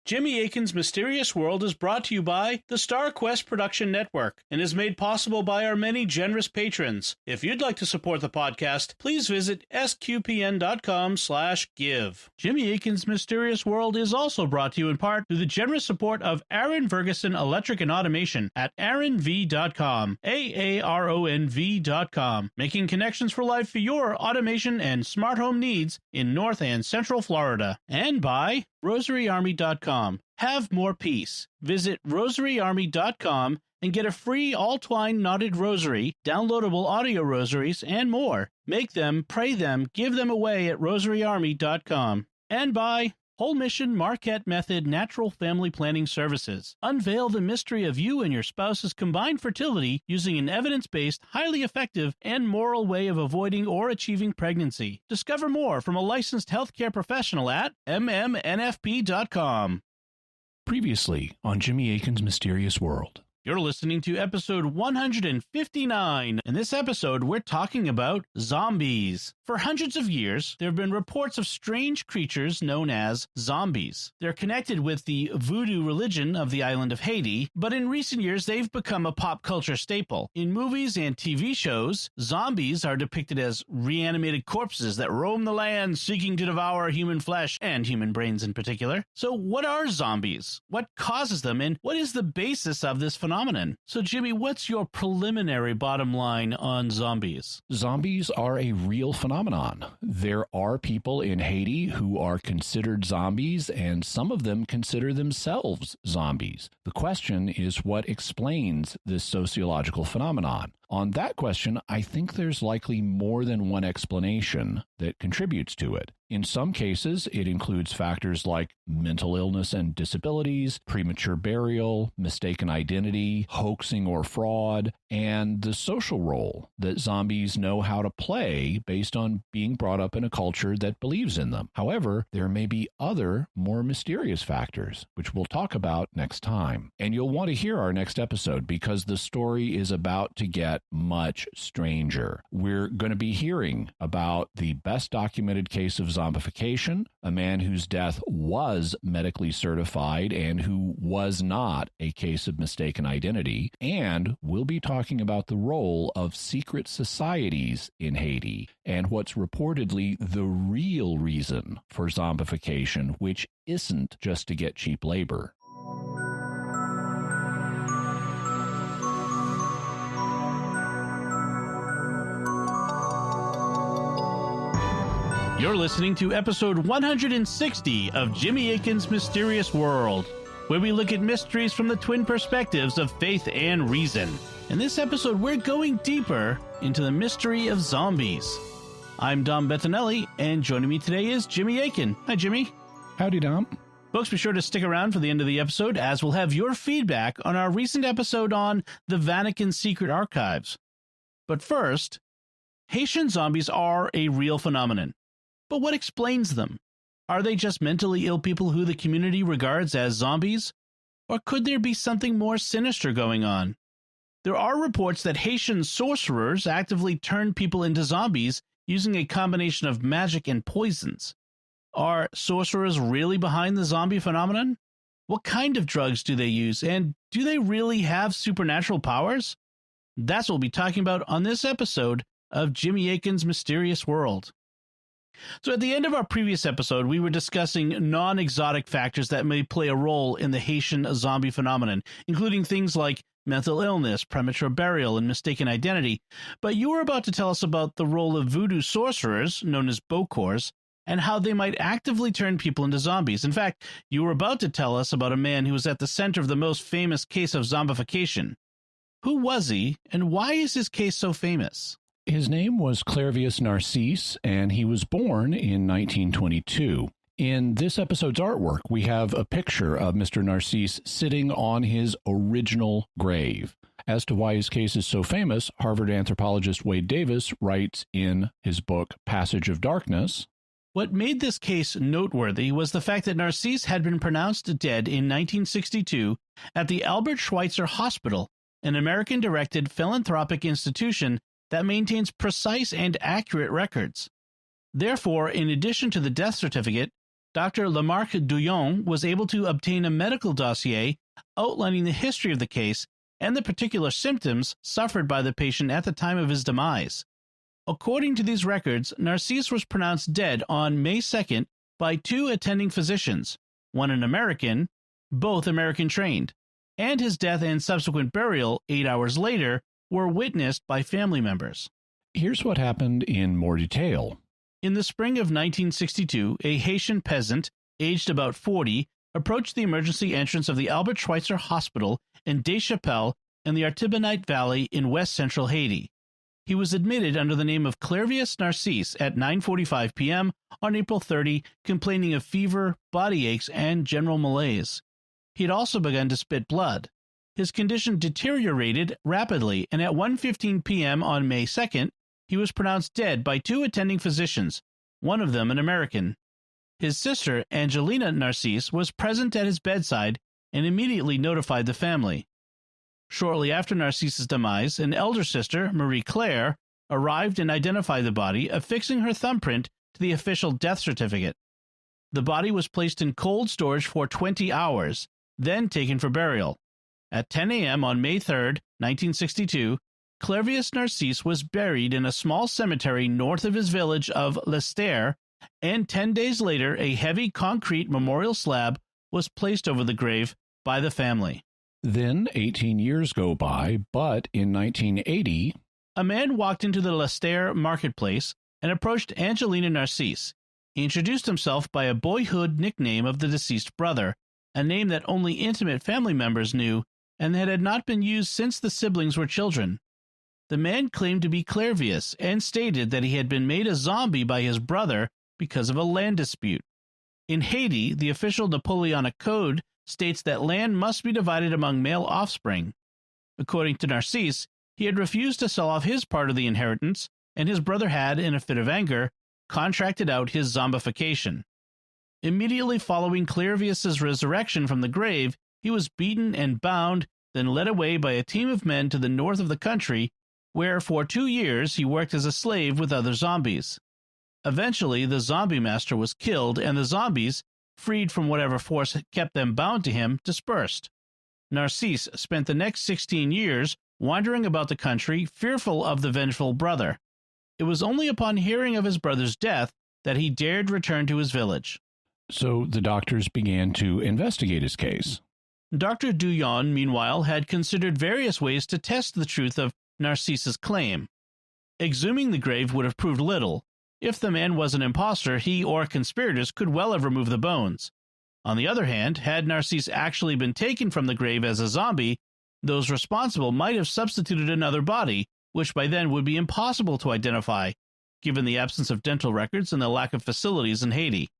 Jimmy Akin's Mysterious World is brought to you by the Star Quest Production Network and is made possible by our many generous patrons. If you'd like to support the podcast, please visit sqpn.com/give. Jimmy Akin's Mysterious World is also brought to you in part through the generous support of Aaron Ferguson Electric and Automation at aaronv.com, AARONV.com, making connections for life for your automation and smart home needs in North and Central Florida. And by rosaryarmy.com. Have more peace. Visit rosaryarmy.com and get a free all-twine knotted rosary, downloadable audio rosaries, and more. Make them, pray them, give them away at rosaryarmy.com. And by Whole Mission Marquette Method Natural Family Planning Services. Unveil the mystery of you and your spouse's combined fertility using an evidence-based, highly effective, and moral way of avoiding or achieving pregnancy. Discover more from a licensed healthcare professional at mmnfp.com. Previously on Jimmy Akin's Mysterious World. You're listening to episode 159. In this episode, we're talking about zombies. For hundreds of years, there have been reports of strange creatures known as zombies. They're connected with the voodoo religion of the island of Haiti, but in recent years, they've become a pop culture staple. In movies and TV shows, zombies are depicted as reanimated corpses that roam the land seeking to devour human flesh and human brains in particular. So what are zombies? What causes them, and what is the basis of this phenomenon? So, Jimmy, what's your preliminary bottom line on zombies? Zombies are a real phenomenon. There are people in Haiti who are considered zombies, and some of them consider themselves zombies. The question is what explains this sociological phenomenon? On that question, I think there's likely more than one explanation that contributes to it. In some cases, it includes factors like mental illness and disabilities, premature burial, mistaken identity, hoaxing or fraud, and the social role that zombies know how to play based on being brought up in a culture that believes in them. However, there may be other, more mysterious factors, which we'll talk about next time. And you'll want to hear our next episode because the story is about to get much stranger. We're going to be hearing about the best documented case of zombification, a man whose death was medically certified and who was not a case of mistaken identity, and we'll be talking about the role of secret societies in Haiti and what's reportedly the real reason for zombification, which isn't just to get cheap labor. You're listening to episode 160 of Jimmy Akin's Mysterious World, where we look at mysteries from the twin perspectives of faith and reason. In this episode, we're going deeper into the mystery of zombies. I'm Dom Bettinelli, and joining me today is Jimmy Akin. Hi, Jimmy. Howdy, Dom. Folks, be sure to stick around for the end of the episode, as we'll have your feedback on our recent episode on the Vatican Secret Archives. But first, Haitian zombies are a real phenomenon. But what explains them? Are they just mentally ill people who the community regards as zombies? Or could there be something more sinister going on? There are reports that Haitian sorcerers actively turn people into zombies using a combination of magic and poisons. Are sorcerers really behind the zombie phenomenon? What kind of drugs do they use, and do they really have supernatural powers? That's what we'll be talking about on this episode of Jimmy Akin's Mysterious World. So at the end of our previous episode, we were discussing non-exotic factors that may play a role in the Haitian zombie phenomenon, including things like mental illness, premature burial, and mistaken identity. But you were about to tell us about the role of voodoo sorcerers, known as bokors, and how they might actively turn people into zombies. In fact, you were about to tell us about a man who was at the center of the most famous case of zombification. Who was he, and why is his case so famous? His name was Clairvius Narcisse, and he was born in 1922. In this episode's artwork, we have a picture of Mr. Narcisse sitting on his original grave. As to why his case is so famous, Harvard anthropologist Wade Davis writes in his book, Passage of Darkness, what made this case noteworthy was the fact that Narcisse had been pronounced dead in 1962 at the Albert Schweitzer Hospital, an American-directed philanthropic institution that maintains precise and accurate records. Therefore, in addition to the death certificate, Dr. Lamarck Douillon was able to obtain a medical dossier outlining the history of the case and the particular symptoms suffered by the patient at the time of his demise. According to these records, Narcisse was pronounced dead on May 2nd by 2 attending physicians, one an American, both American trained, and his death and subsequent burial 8 hours later were witnessed by family members. Here's what happened in more detail. In the spring of 1962, a Haitian peasant, aged about 40, approached the emergency entrance of the Albert Schweitzer Hospital in Deschapelles in the Artibonite Valley in west-central Haiti. He was admitted under the name of Clervius Narcisse at 9:45 p.m. on April 30, complaining of fever, body aches, and general malaise. He had also begun to spit blood. His condition deteriorated rapidly, and at 1:15 p.m. on May 2nd, he was pronounced dead by 2 attending physicians, one of them an American. His sister, Angelina Narcisse, was present at his bedside and immediately notified the family. Shortly after Narcisse's demise, an elder sister, Marie Claire, arrived and identified the body, affixing her thumbprint to the official death certificate. The body was placed in cold storage for 20 hours, then taken for burial. At 10 a.m. on May 3, 1962, Clervius Narcisse was buried in a small cemetery north of his village of Lestaire, and 10 days later a heavy concrete memorial slab was placed over the grave by the family. Then 18 years go by, but in 1980, a man walked into the Lestaire marketplace and approached Angelina Narcisse. He introduced himself by a boyhood nickname of the deceased brother, a name that only intimate family members knew and that had not been used since the siblings were children. The man claimed to be Clervius and stated that he had been made a zombie by his brother because of a land dispute. In Haiti, the official Napoleonic Code states that land must be divided among male offspring. According to Narcisse, he had refused to sell off his part of the inheritance, and his brother had, in a fit of anger, contracted out his zombification. Immediately following Clervius's resurrection from the grave, he was beaten and bound, then led away by a team of men to the north of the country, where for 2 years he worked as a slave with other zombies. Eventually, the zombie master was killed, and the zombies, freed from whatever force kept them bound to him, dispersed. Narcisse spent the next 16 years wandering about the country, fearful of the vengeful brother. It was only upon hearing of his brother's death that he dared return to his village. So the doctors began to investigate his case. Dr. Douillon, meanwhile, had considered various ways to test the truth of Narcisse's claim. Exhuming the grave would have proved little. If the man was an impostor, he or conspirators could well have removed the bones. On the other hand, had Narcisse actually been taken from the grave as a zombie, those responsible might have substituted another body, which by then would be impossible to identify, given the absence of dental records and the lack of facilities in Haiti.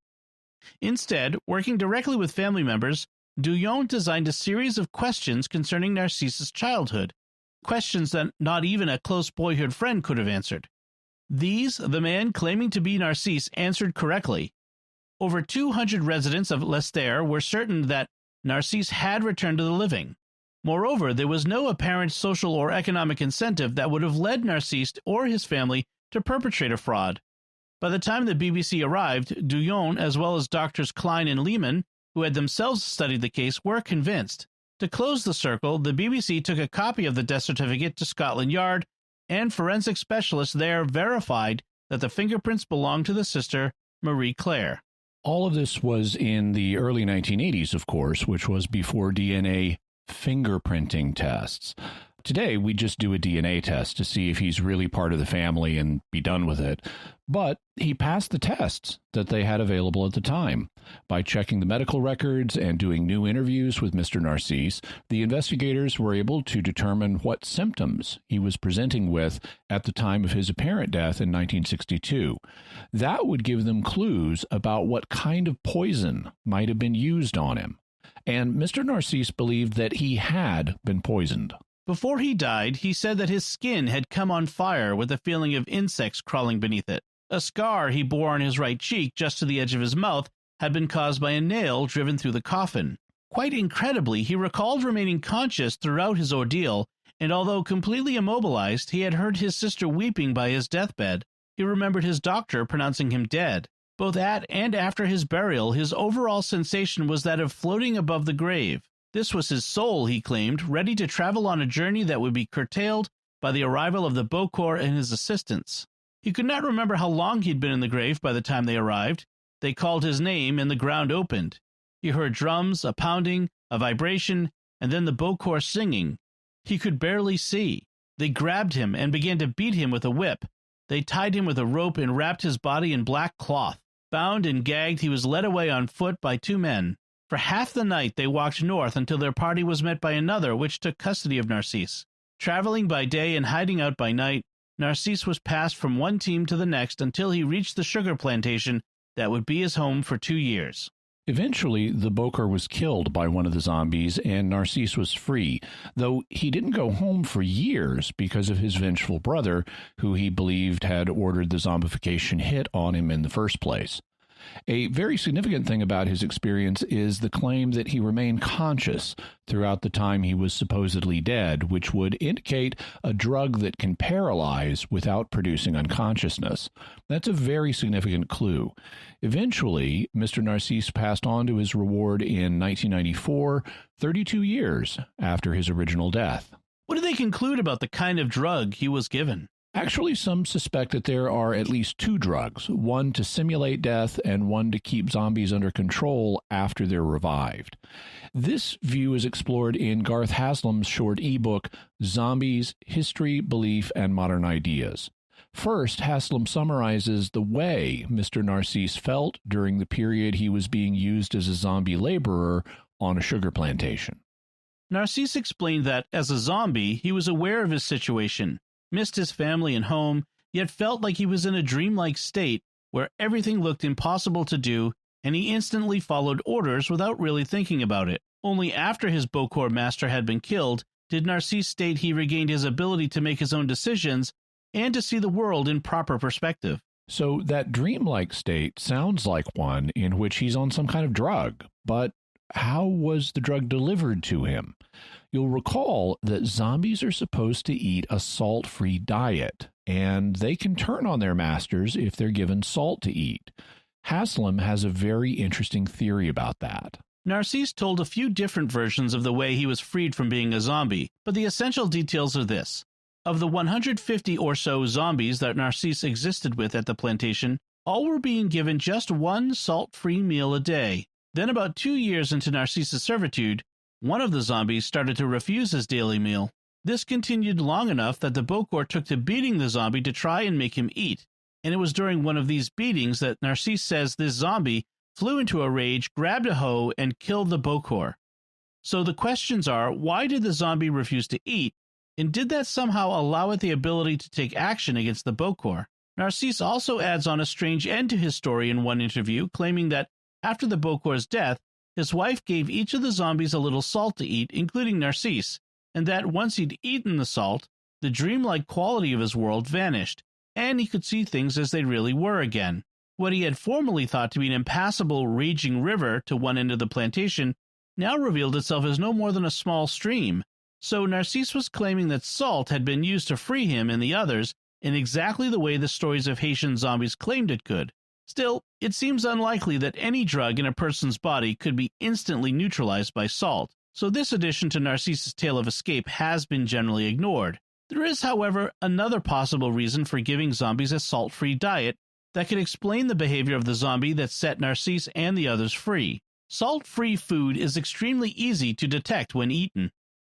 Instead, working directly with family members, Douillon designed a series of questions concerning Narcisse's childhood, questions that not even a close boyhood friend could have answered. These, the man claiming to be Narcisse answered correctly. Over 200 residents of Lestaire were certain that Narcisse had returned to the living. Moreover, there was no apparent social or economic incentive that would have led Narcisse or his family to perpetrate a fraud. By the time the BBC arrived, Douillon, as well as Doctors Klein and Lehman, who had themselves studied the case, were convinced. To close the circle, the BBC took a copy of the death certificate to Scotland Yard, and forensic specialists there verified that the fingerprints belonged to the sister, Marie Claire. All of this was in the early 1980s, of course, which was before DNA fingerprinting tests. Today, we just do a DNA test to see if he's really part of the family and be done with it. But he passed the tests that they had available at the time. By checking the medical records and doing new interviews with Mr. Narcisse, the investigators were able to determine what symptoms he was presenting with at the time of his apparent death in 1962. That would give them clues about what kind of poison might have been used on him. And Mr. Narcisse believed that he had been poisoned. Before he died, he said that his skin had come on fire with a feeling of insects crawling beneath it. A scar he bore on his right cheek, just to the edge of his mouth, had been caused by a nail driven through the coffin. Quite incredibly, he recalled remaining conscious throughout his ordeal, and although completely immobilized, he had heard his sister weeping by his deathbed. He remembered his doctor pronouncing him dead. Both at and after his burial, his overall sensation was that of floating above the grave. This was his soul, he claimed, ready to travel on a journey that would be curtailed by the arrival of the Bokor and his assistants. He could not remember how long he'd been in the grave by the time they arrived. They called his name and the ground opened. He heard drums, a pounding, a vibration, and then the Bokor singing. He could barely see. They grabbed him and began to beat him with a whip. They tied him with a rope and wrapped his body in black cloth. Bound and gagged, he was led away on foot by two men. For half the night they walked north until their party was met by another, which took custody of Narcisse. Traveling by day and hiding out by night, Narcisse was passed from one team to the next until he reached the sugar plantation that would be his home for 2 years. Eventually, the Bokor was killed by one of the zombies, and Narcisse was free, though he didn't go home for years because of his vengeful brother, who he believed had ordered the zombification hit on him in the first place. A very significant thing about his experience is the claim that he remained conscious throughout the time he was supposedly dead, which would indicate a drug that can paralyze without producing unconsciousness. That's a very significant clue. Eventually, Mr. Narcisse passed on to his reward in 1994, 32 years after his original death. What do they conclude about the kind of drug he was given? Actually, some suspect that there are at least two drugs, one to simulate death and one to keep zombies under control after they're revived. This view is explored in Garth Haslam's short ebook, Zombies, History, Belief, and Modern Ideas. First, Haslam summarizes the way Mr. Narcisse felt during the period he was being used as a zombie laborer on a sugar plantation. Narcisse explained that, as a zombie, he was aware of his situation, missed his family and home, yet felt like he was in a dreamlike state where everything looked impossible to do, and he instantly followed orders without really thinking about it. Only after his Bokor master had been killed did Narcisse state he regained his ability to make his own decisions and to see the world in proper perspective. So that dreamlike state sounds like one in which he's on some kind of drug, but how was the drug delivered to him? You'll recall that zombies are supposed to eat a salt-free diet, and they can turn on their masters if they're given salt to eat. Haslam has a very interesting theory about that. Narcisse told a few different versions of the way he was freed from being a zombie, but the essential details are this. Of the 150 or so zombies that Narcisse existed with at the plantation, all were being given just one salt-free meal a day. Then about 2 years into Narcisse's servitude, one of the zombies started to refuse his daily meal. This continued long enough that the Bokor took to beating the zombie to try and make him eat, and it was during one of these beatings that Narcisse says this zombie flew into a rage, grabbed a hoe, and killed the Bokor. So the questions are, why did the zombie refuse to eat, and did that somehow allow it the ability to take action against the Bokor? Narcisse also adds on a strange end to his story in one interview, claiming that after the Bokor's death, his wife gave each of the zombies a little salt to eat, including Narcisse, and that once he'd eaten the salt, the dreamlike quality of his world vanished, and he could see things as they really were again. What he had formerly thought to be an impassable, raging river to one end of the plantation now revealed itself as no more than a small stream. So Narcisse was claiming that salt had been used to free him and the others in exactly the way the stories of Haitian zombies claimed it could. Still, it seems unlikely that any drug in a person's body could be instantly neutralized by salt, so this addition to Narcisse's tale of escape has been generally ignored. There is, however, another possible reason for giving zombies a salt-free diet that could explain the behavior of the zombie that set Narcisse and the others free. Salt-free food is extremely easy to detect when eaten.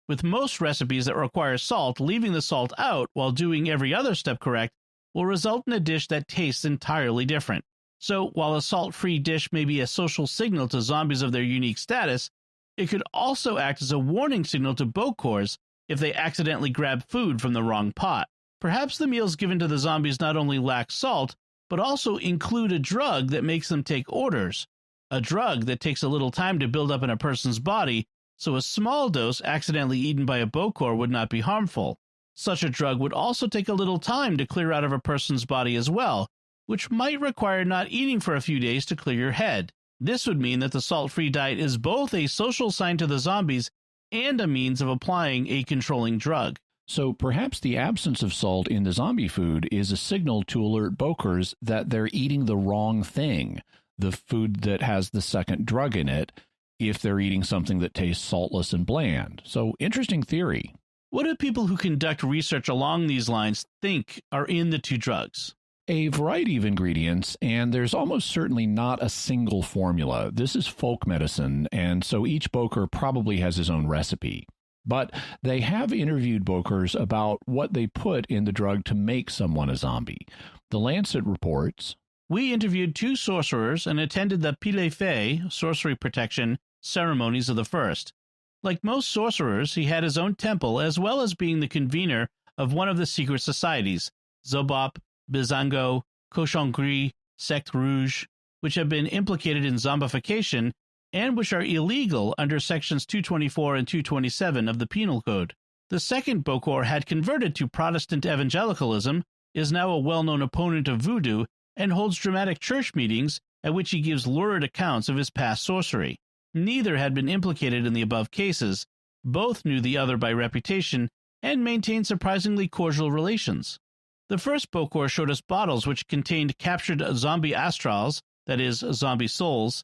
With most recipes that require salt, leaving the salt out while doing every other step correct will result in a dish that tastes entirely different. So, while a salt-free dish may be a social signal to zombies of their unique status, it could also act as a warning signal to Bokors if they accidentally grab food from the wrong pot. Perhaps the meals given to the zombies not only lack salt, but also include a drug that makes them take orders, a drug that takes a little time to build up in a person's body, so a small dose accidentally eaten by a Bokor would not be harmful. Such a drug would also take a little time to clear out of a person's body as well, which might require not eating for a few days to clear your head. This would mean that the salt-free diet is both a social sign to the zombies and a means of applying a controlling drug. So perhaps the absence of salt in the zombie food is a signal to alert bokers that they're eating the wrong thing, the food that has the second drug in it, if they're eating something that tastes saltless and bland. So interesting theory. What do people who conduct research along these lines think are in the two drugs? A variety of ingredients, and there's almost certainly not a single formula. This is folk medicine, and so each boker probably has his own recipe. But they have interviewed bokers about what they put in the drug to make someone a zombie. The Lancet reports, "We interviewed 2 sorcerers and attended the Pile Fay, sorcery protection, ceremonies of the first. Like most sorcerers, he had his own temple as well as being the convener of one of the secret societies, Zobop, Bizango, Cochon Gris, Secte Rouge, which have been implicated in zombification and which are illegal under sections 224 and 227 of the Penal Code. The second Bokor had converted to Protestant evangelicalism, is now a well-known opponent of voodoo, and holds dramatic church meetings at which he gives lurid accounts of his past sorcery. Neither had been implicated in the above cases. Both knew the other by reputation and maintained surprisingly cordial relations. The first Bokor showed us bottles which contained captured zombie astrals, that is, zombie souls,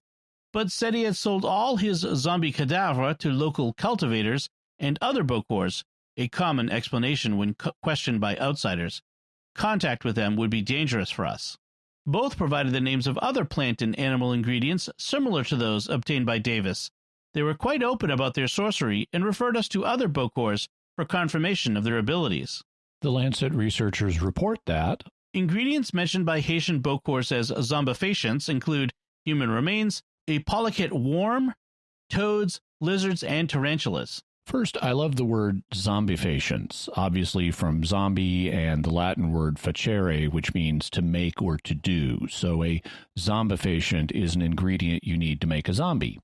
but said he had sold all his zombie cadavres to local cultivators and other Bokors, a common explanation when questioned by outsiders. Contact with them would be dangerous for us. Both provided the names of other plant and animal ingredients similar to those obtained by Davis. They were quite open about their sorcery and referred us to other Bokors for confirmation of their abilities. The Lancet researchers report that ingredients mentioned by Haitian Bokors as zombifacients include human remains, a polychaete worm, toads, lizards, and tarantulas. First, I love the word zombifacients, obviously from zombie and the Latin word facere, which means to make or to do. So a zombifacient is an ingredient you need to make a zombie.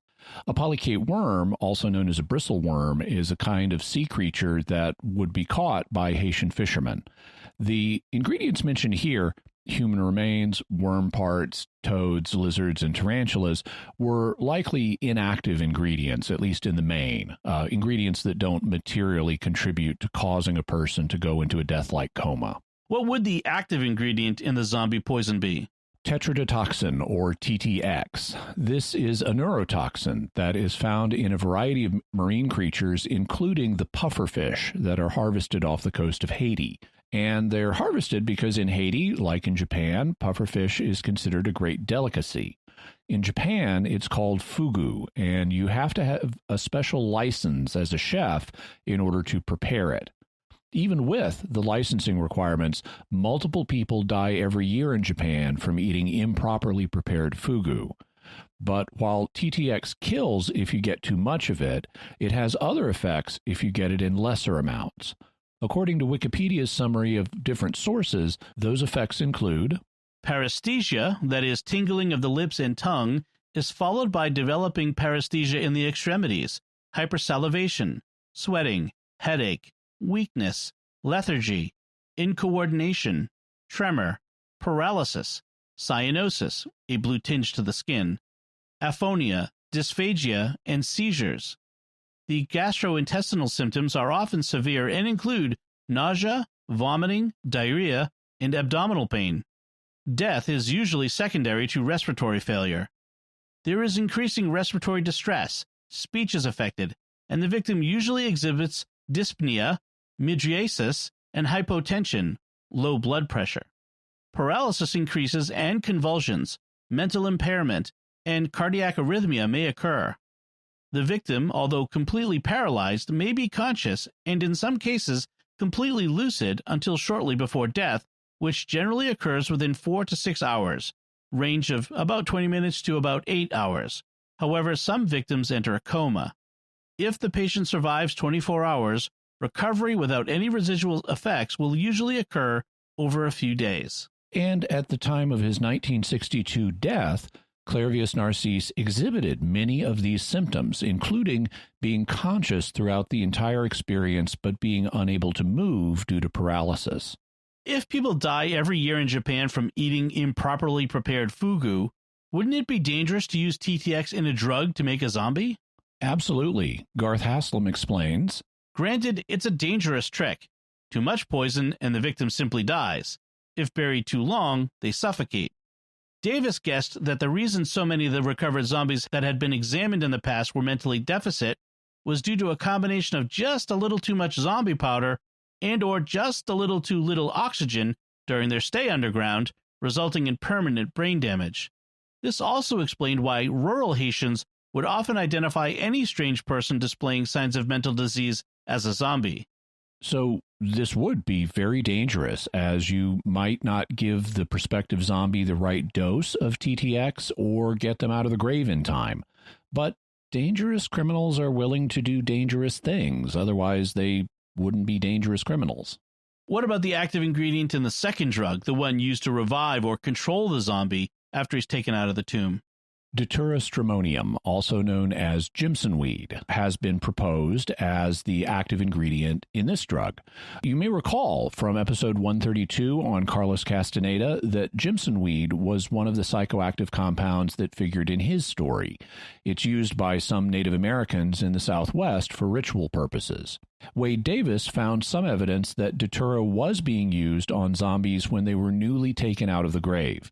A polychaete worm, also known as a bristle worm, is a kind of sea creature that would be caught by Haitian fishermen. The ingredients mentioned here, human remains, worm parts, toads, lizards, and tarantulas, were likely inactive ingredients, at least in the main, ingredients that don't materially contribute to causing a person to go into a death-like coma. What would the active ingredient in the zombie poison be? Tetrodotoxin, or TTX. This is a neurotoxin that is found in a variety of marine creatures, including the pufferfish that are harvested off the coast of Haiti. And they're harvested because in Haiti, like in Japan, pufferfish is considered a great delicacy. In Japan, it's called fugu, and you have to have a special license as a chef in order to prepare it. Even with the licensing requirements, multiple people die every year in Japan from eating improperly prepared fugu. But while TTX kills if you get too much of it, it has other effects if you get it in lesser amounts. According to Wikipedia's summary of different sources, those effects include paresthesia, that is, tingling of the lips and tongue, is followed by developing paresthesia in the extremities, hypersalivation, sweating, headache, weakness, lethargy, incoordination, tremor, paralysis, cyanosis, a blue tinge to the skin, aphonia, dysphagia, and seizures. The gastrointestinal symptoms are often severe and include nausea, vomiting, diarrhea, and abdominal pain. Death is usually secondary to respiratory failure. There is increasing respiratory distress, speech is affected, and the victim usually exhibits dyspnea, mydriasis, and hypotension, low blood pressure. Paralysis increases and convulsions, mental impairment, and cardiac arrhythmia may occur. The victim, although completely paralyzed, may be conscious and in some cases completely lucid until shortly before death, which generally occurs within 4 to 6 hours, range of about 20 minutes to about 8 hours. However, some victims enter a coma. If the patient survives 24 hours, recovery without any residual effects will usually occur over a few days. And at the time of his 1962 death, Clairvius Narcisse exhibited many of these symptoms, including being conscious throughout the entire experience but being unable to move due to paralysis. If people die every year in Japan from eating improperly prepared fugu, wouldn't it be dangerous to use TTX in a drug to make a zombie? Absolutely. Garth Haslam explains, granted, it's a dangerous trick. Too much poison, and the victim simply dies. If buried too long, they suffocate. Davis guessed that the reason so many of the recovered zombies that had been examined in the past were mentally deficit was due to a combination of just a little too much zombie powder and or just a little too little oxygen during their stay underground, resulting in permanent brain damage. This also explained why rural Haitians would often identify any strange person displaying signs of mental disease as a zombie. So this would be very dangerous, as you might not give the prospective zombie the right dose of TTX or get them out of the grave in time. But dangerous criminals are willing to do dangerous things, otherwise they wouldn't be dangerous criminals. What about the active ingredient in the second drug, the one used to revive or control the zombie after he's taken out of the tomb? Datura stramonium, also known as Jimson weed, has been proposed as the active ingredient in this drug. You may recall from episode 132 on Carlos Castaneda that Jimson weed was one of the psychoactive compounds that figured in his story. It's used by some Native Americans in the Southwest for ritual purposes. Wade Davis found some evidence that Datura was being used on zombies when they were newly taken out of the grave.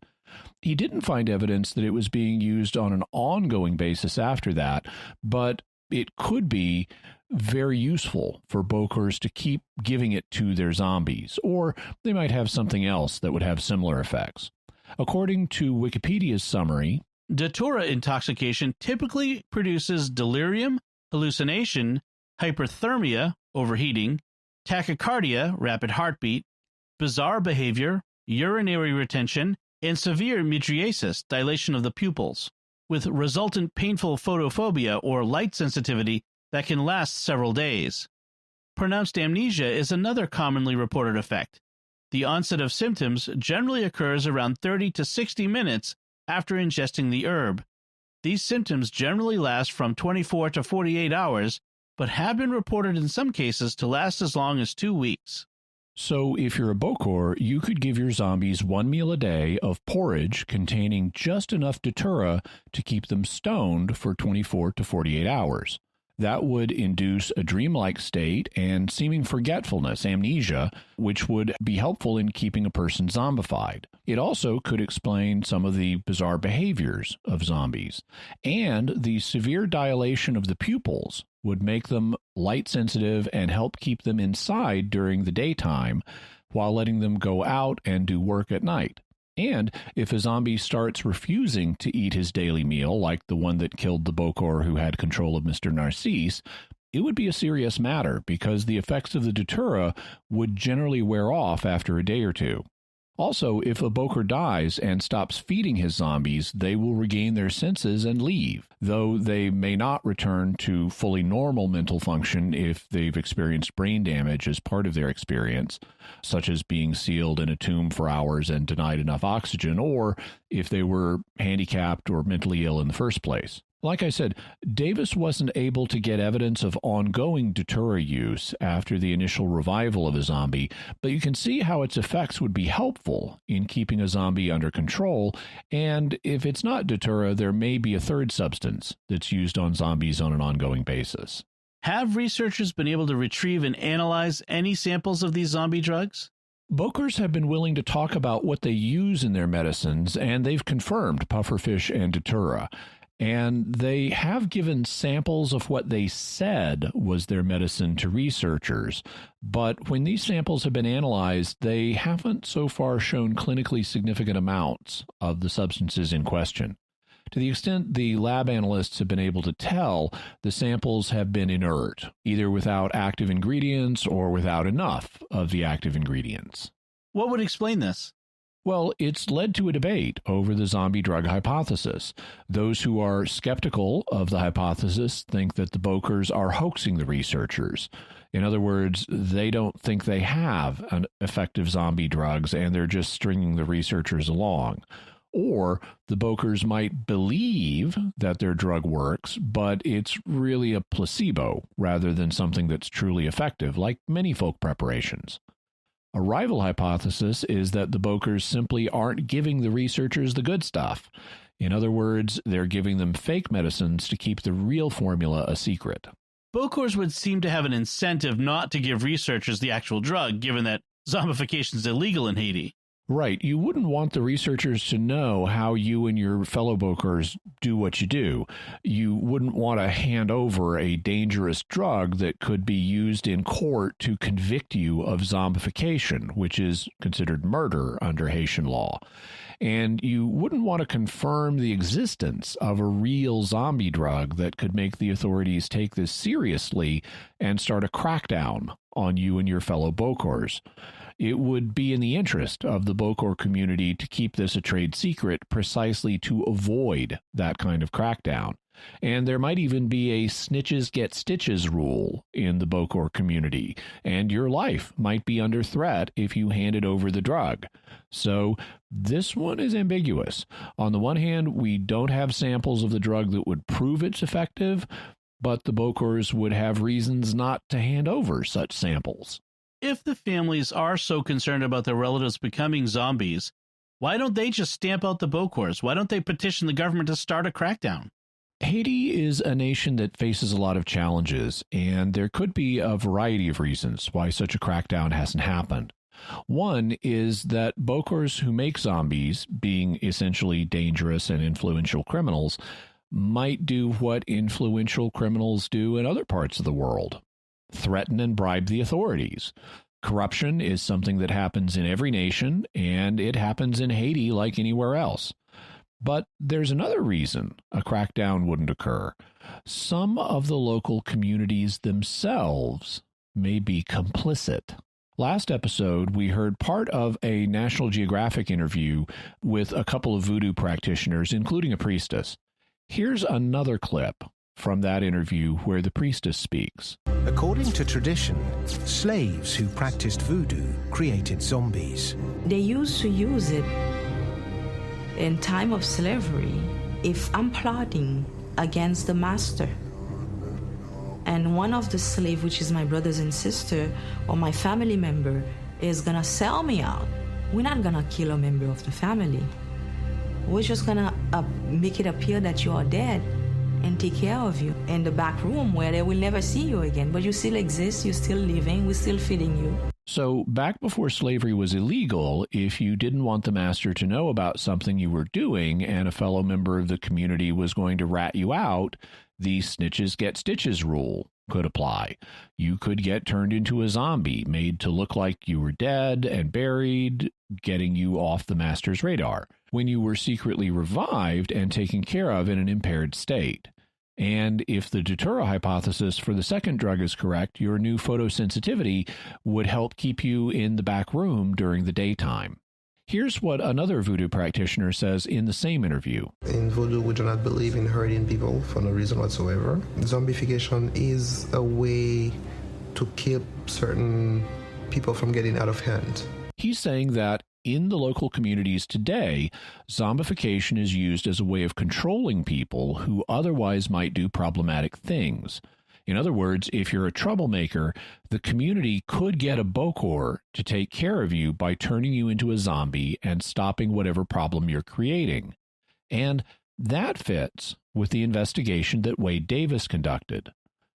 He didn't find evidence that it was being used on an ongoing basis after that, but it could be very useful for Bokors to keep giving it to their zombies, or they might have something else that would have similar effects. According to Wikipedia's summary, Datura intoxication typically produces delirium, hallucination, hyperthermia, overheating, tachycardia, rapid heartbeat, bizarre behavior, urinary retention, and severe mydriasis, dilation of the pupils, with resultant painful photophobia or light sensitivity that can last several days. Pronounced amnesia is another commonly reported effect. The onset of symptoms generally occurs around 30 to 60 minutes after ingesting the herb. These symptoms generally last from 24 to 48 hours, but have been reported in some cases to last as long as 2 weeks. So if you're a Bokor, you could give your zombies one meal a day of porridge containing just enough Datura to keep them stoned for 24 to 48 hours. That would induce a dreamlike state and seeming forgetfulness, amnesia, which would be helpful in keeping a person zombified. It also could explain some of the bizarre behaviors of zombies. And the severe dilation of the pupils would make them light sensitive and help keep them inside during the daytime while letting them go out and do work at night. And if a zombie starts refusing to eat his daily meal, like the one that killed the Bokor who had control of Mr. Narcisse, it would be a serious matter because the effects of the Datura would generally wear off after a day or two. Also, if a Bokor dies and stops feeding his zombies, they will regain their senses and leave, though they may not return to fully normal mental function if they've experienced brain damage as part of their experience, such as being sealed in a tomb for hours and denied enough oxygen, or if they were handicapped or mentally ill in the first place. Like I said, Davis wasn't able to get evidence of ongoing Datura use after the initial revival of a zombie, but you can see how its effects would be helpful in keeping a zombie under control, and if it's not Datura, there may be a third substance that's used on zombies on an ongoing basis. Have researchers been able to retrieve and analyze any samples of these zombie drugs? Bokors have been willing to talk about what they use in their medicines, and they've confirmed pufferfish and Datura. And they have given samples of what they said was their medicine to researchers. But when these samples have been analyzed, they haven't so far shown clinically significant amounts of the substances in question. To the extent the lab analysts have been able to tell, the samples have been inert, either without active ingredients or without enough of the active ingredients. What would explain this? Well, it's led to a debate over the zombie drug hypothesis. Those who are skeptical of the hypothesis think that the Bokors are hoaxing the researchers. In other words, they don't think they have an effective zombie drugs and they're just stringing the researchers along. Or the Bokors might believe that their drug works, but it's really a placebo rather than something that's truly effective, like many folk preparations. A rival hypothesis is that the Bokors simply aren't giving the researchers the good stuff. In other words, they're giving them fake medicines to keep the real formula a secret. Bokors would seem to have an incentive not to give researchers the actual drug, given that zombification is illegal in Haiti. Right. You wouldn't want the researchers to know how you and your fellow Bokors do what you do. You wouldn't want to hand over a dangerous drug that could be used in court to convict you of zombification, which is considered murder under Haitian law. And you wouldn't want to confirm the existence of a real zombie drug that could make the authorities take this seriously and start a crackdown on you and your fellow Bokors. It would be in the interest of the Bokor community to keep this a trade secret precisely to avoid that kind of crackdown. And there might even be a snitches get stitches rule in the Bokor community, and your life might be under threat if you handed over the drug. So this one is ambiguous. On the one hand, we don't have samples of the drug that would prove it's effective, but the Bokors would have reasons not to hand over such samples. If the families are so concerned about their relatives becoming zombies, why don't they just stamp out the Bokors? Why don't they petition the government to start a crackdown? Haiti is a nation that faces a lot of challenges, and there could be a variety of reasons why such a crackdown hasn't happened. One is that Bokors who make zombies, being essentially dangerous and influential criminals, might do what influential criminals do in other parts of the world: threaten and bribe the authorities. Corruption is something that happens in every nation, and it happens in Haiti like anywhere else. But there's another reason a crackdown wouldn't occur. Some of the local communities themselves may be complicit. Last episode, we heard part of a National Geographic interview with a couple of voodoo practitioners, including a priestess. Here's another clip from that interview where the priestess speaks. According to tradition, slaves who practiced voodoo created zombies. They used to use it in time of slavery. If I'm plotting against the master, and one of the slaves, which is my brothers and sister or my family member, is gonna sell me out, we're not gonna kill a member of the family. We're just gonna make it appear that you are dead and take care of you in the back room where they will never see you again. But you still exist, you're still living, we're still feeding you. So back before slavery was illegal, if you didn't want the master to know about something you were doing and a fellow member of the community was going to rat you out, the snitches get stitches rule could apply. You could get turned into a zombie, made to look like you were dead and buried, getting you off the master's radar, when you were secretly revived and taken care of in an impaired state. And if the Datura hypothesis for the second drug is correct, your new photosensitivity would help keep you in the back room during the daytime. Here's what another voodoo practitioner says in the same interview. In voodoo, we do not believe in hurting people for no reason whatsoever. Zombification is a way to keep certain people from getting out of hand. He's saying that in the local communities today, zombification is used as a way of controlling people who otherwise might do problematic things. In other words, if you're a troublemaker, the community could get a Bokor to take care of you by turning you into a zombie and stopping whatever problem you're creating. And that fits with the investigation that Wade Davis conducted.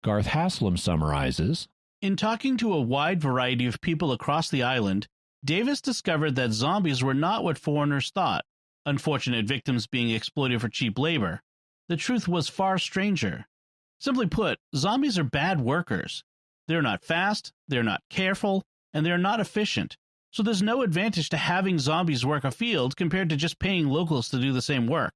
Garth Haslam summarizes, in talking to a wide variety of people across the island, Davis discovered that zombies were not what foreigners thought, unfortunate victims being exploited for cheap labor. The truth was far stranger. Simply put, zombies are bad workers. They're not fast, they're not careful, and they're not efficient. So there's no advantage to having zombies work a field compared to just paying locals to do the same work.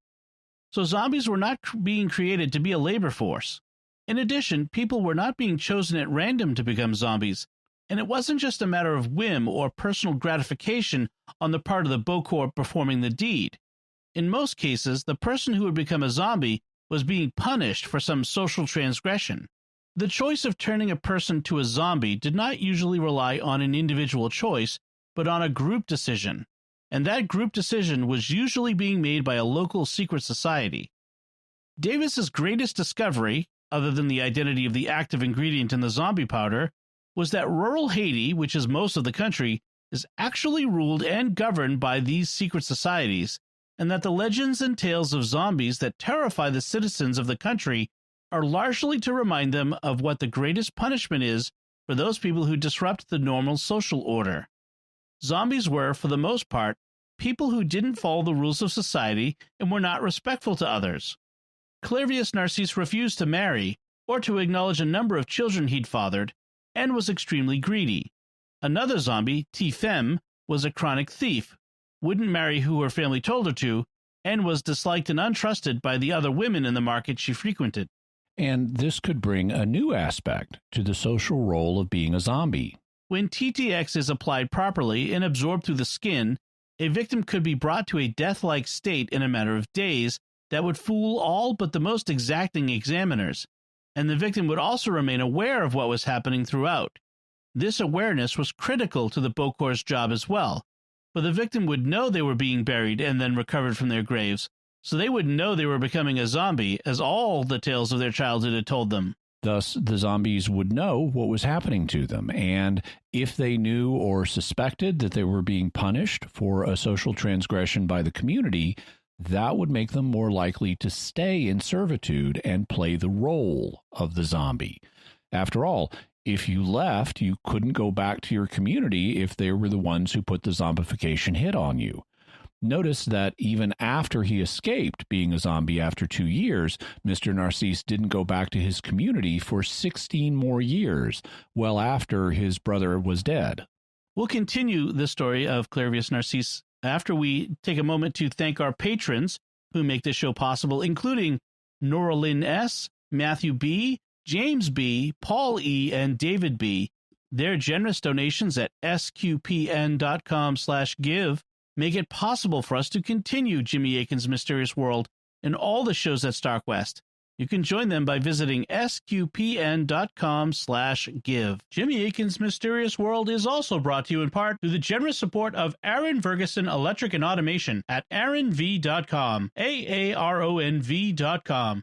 So zombies were not being created to be a labor force. In addition, people were not being chosen at random to become zombies. And it wasn't just a matter of whim or personal gratification on the part of the Bokor performing the deed. In most cases, the person who would become a zombie was being punished for some social transgression. The choice of turning a person to a zombie did not usually rely on an individual choice, but on a group decision. And that group decision was usually being made by a local secret society. Davis's greatest discovery, other than the identity of the active ingredient in the zombie powder, was that rural Haiti, which is most of the country, is actually ruled and governed by these secret societies, and that the legends and tales of zombies that terrify the citizens of the country are largely to remind them of what the greatest punishment is for those people who disrupt the normal social order. Zombies were, for the most part, people who didn't follow the rules of society and were not respectful to others. Clairvius Narcisse refused to marry or to acknowledge a number of children he'd fathered and was extremely greedy. Another zombie, T-Femme, was a chronic thief, wouldn't marry who her family told her to, and was disliked and untrusted by the other women in the market she frequented. And this could bring a new aspect to the social role of being a zombie. When TTX is applied properly and absorbed through the skin, a victim could be brought to a death-like state in a matter of days that would fool all but the most exacting examiners, and the victim would also remain aware of what was happening throughout. This awareness was critical to the Bokors' job as well, for the victim would know they were being buried and then recovered from their graves, so they would know they were becoming a zombie, as all the tales of their childhood had told them. Thus, the zombies would know what was happening to them, and if they knew or suspected that they were being punished for a social transgression by the community, that would make them more likely to stay in servitude and play the role of the zombie. After all, if you left, you couldn't go back to your community if they were the ones who put the zombification hit on you. Notice that even after he escaped being a zombie after 2 years, Mr. Narcisse didn't go back to his community for 16 more years, well after his brother was dead. We'll continue the story of Clairvius Narcisse after we take a moment to thank our patrons who make this show possible, including Nora Lynn S., Matthew B., James B., Paul E., and David B. Their generous donations at sqpn.com/give make it possible for us to continue Jimmy Akin's Mysterious World and all the shows at StarQuest. You can join them by visiting sqpn.com/give. Jimmy Akin's Mysterious World is also brought to you in part through the generous support of Aaron Ferguson Electric and Automation at aaronv.com, AARONV.com,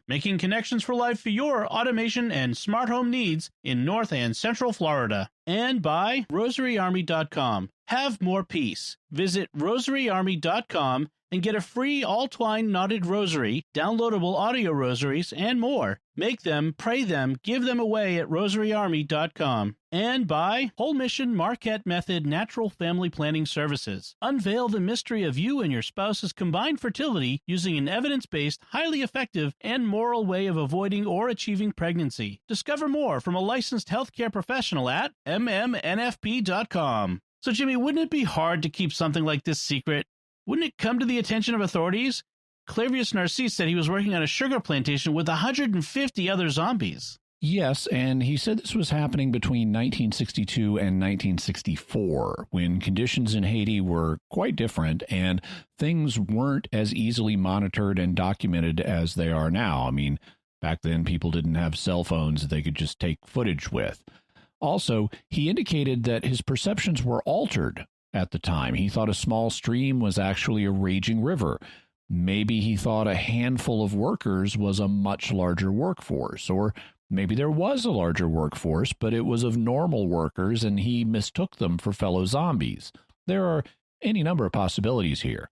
making connections for life for your automation and smart home needs in North and Central Florida. And by rosaryarmy.com. Have more peace. Visit rosaryarmy.com and get a free all-twine knotted rosary, downloadable audio rosaries, and more. Make them, pray them, give them away at rosaryarmy.com. And by Whole Mission Marquette Method Natural Family Planning Services. Unveil the mystery of you and your spouse's combined fertility using an evidence-based, highly effective, and moral way of avoiding or achieving pregnancy. Discover more from a licensed healthcare professional at mmmnfp.com. So, Jimmy, wouldn't it be hard to keep something like this secret? Wouldn't it come to the attention of authorities? Clairvius Narcisse said he was working on a sugar plantation with 150 other zombies. Yes, and he said this was happening between 1962 and 1964, when conditions in Haiti were quite different and things weren't as easily monitored and documented as they are now. I mean, back then people didn't have cell phones that they could just take footage with. Also, he indicated that his perceptions were altered at the time. He thought a small stream was actually a raging river. Maybe he thought a handful of workers was a much larger workforce, or maybe there was a larger workforce, but it was of normal workers and he mistook them for fellow zombies. There are any number of possibilities here.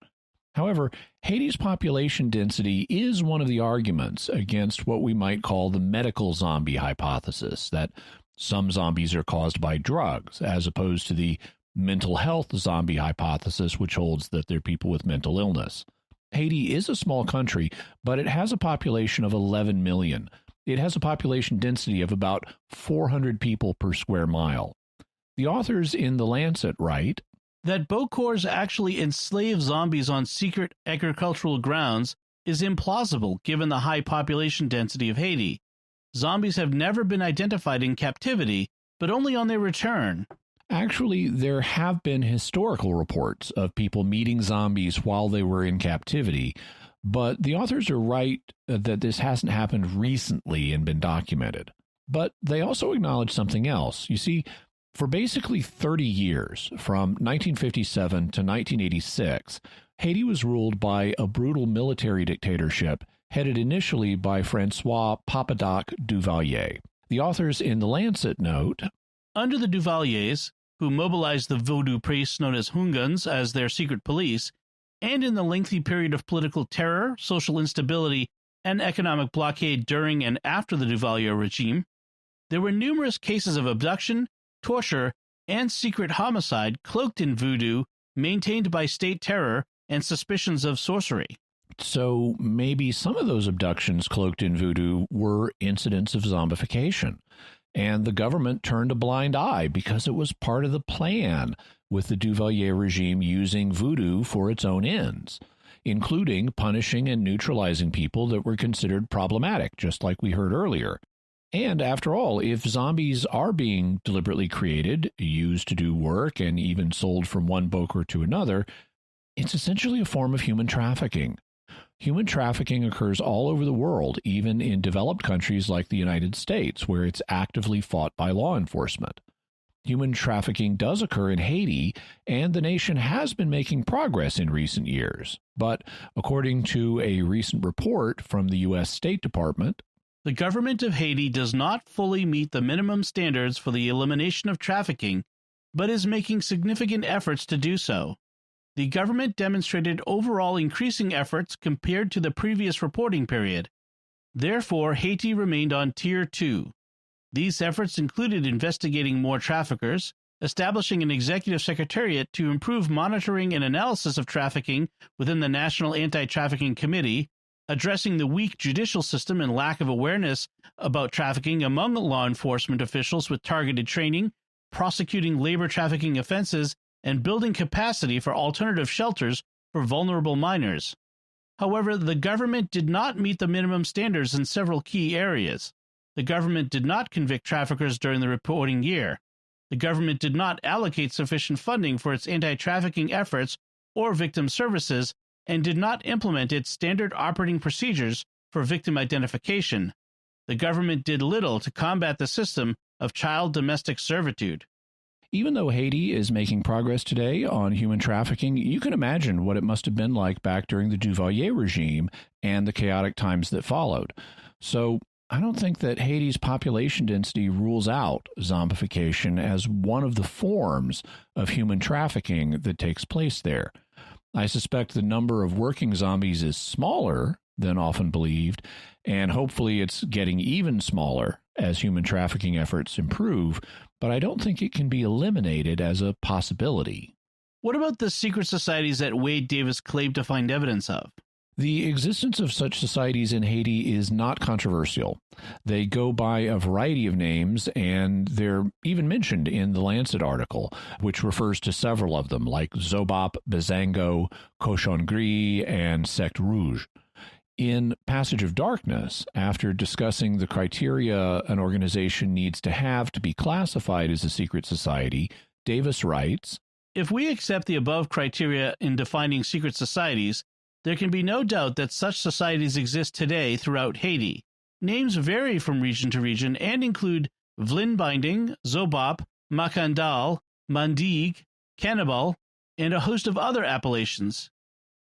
However, Haiti's population density is one of the arguments against what we might call the medical zombie hypothesis, that some zombies are caused by drugs, as opposed to the mental health zombie hypothesis, which holds that they're people with mental illness. Haiti is a small country, but it has a population of 11 million. It has a population density of about 400 people per square mile. The authors in The Lancet write that Bokors actually enslave zombies on secret agricultural grounds is implausible given the high population density of Haiti. Zombies have never been identified in captivity, but only on their return. Actually, there have been historical reports of people meeting zombies while they were in captivity, but the authors are right that this hasn't happened recently and been documented. But they also acknowledge something else. You see, for basically 30 years, from 1957 to 1986, Haiti was ruled by a brutal military dictatorship headed initially by Francois Papadoc Duvalier. The authors in The Lancet note, under the Duvaliers, who mobilized the voodoo priests known as Hungans as their secret police, and in the lengthy period of political terror, social instability, and economic blockade during and after the Duvalier regime, there were numerous cases of abduction, torture, and secret homicide cloaked in voodoo, maintained by state terror and suspicions of sorcery. So maybe some of those abductions cloaked in voodoo were incidents of zombification, and the government turned a blind eye because it was part of the plan, with the Duvalier regime using voodoo for its own ends, including punishing and neutralizing people that were considered problematic, just like we heard earlier. And after all, if zombies are being deliberately created, used to do work, and even sold from one boker to another, it's essentially a form of human trafficking. Human trafficking occurs all over the world, even in developed countries like the United States, where it's actively fought by law enforcement. Human trafficking does occur in Haiti, and the nation has been making progress in recent years. But according to a recent report from the U.S. State Department, the government of Haiti does not fully meet the minimum standards for the elimination of trafficking, but is making significant efforts to do so. The government demonstrated overall increasing efforts compared to the previous reporting period. Therefore, Haiti remained on Tier 2. These efforts included investigating more traffickers, establishing an executive secretariat to improve monitoring and analysis of trafficking within the National Anti-Trafficking Committee, addressing the weak judicial system and lack of awareness about trafficking among law enforcement officials with targeted training, prosecuting labor trafficking offenses, and building capacity for alternative shelters for vulnerable minors. However, the government did not meet the minimum standards in several key areas. The government did not convict traffickers during the reporting year. The government did not allocate sufficient funding for its anti-trafficking efforts or victim services, and did not implement its standard operating procedures for victim identification. The government did little to combat the system of child domestic servitude. even though Haiti is making progress today on human trafficking, you can imagine what it must have been like back during the Duvalier regime and the chaotic times that followed. So I don't think that Haiti's population density rules out zombification as one of the forms of human trafficking that takes place there. I suspect the number of working zombies is smaller than often believed, and hopefully it's getting even smaller as human trafficking efforts improve, but I don't think it can be eliminated as a possibility. What about the secret societies that Wade Davis claimed to find evidence of? The existence of such societies in Haiti is not controversial. They go by a variety of names, and they're even mentioned in the Lancet article, which refers to several of them, like Zobop, Bezango, Cochon Gris, and Secte Rouge. In Passage of Darkness, after discussing the criteria an organization needs to have to be classified as a secret society, Davis writes, "If we accept the above criteria in defining secret societies, there can be no doubt that such societies exist today throughout Haiti. Names vary from region to region and include Vlinbinding, Zobop, Macandal, Mandig, Cannibal, and a host of other appellations.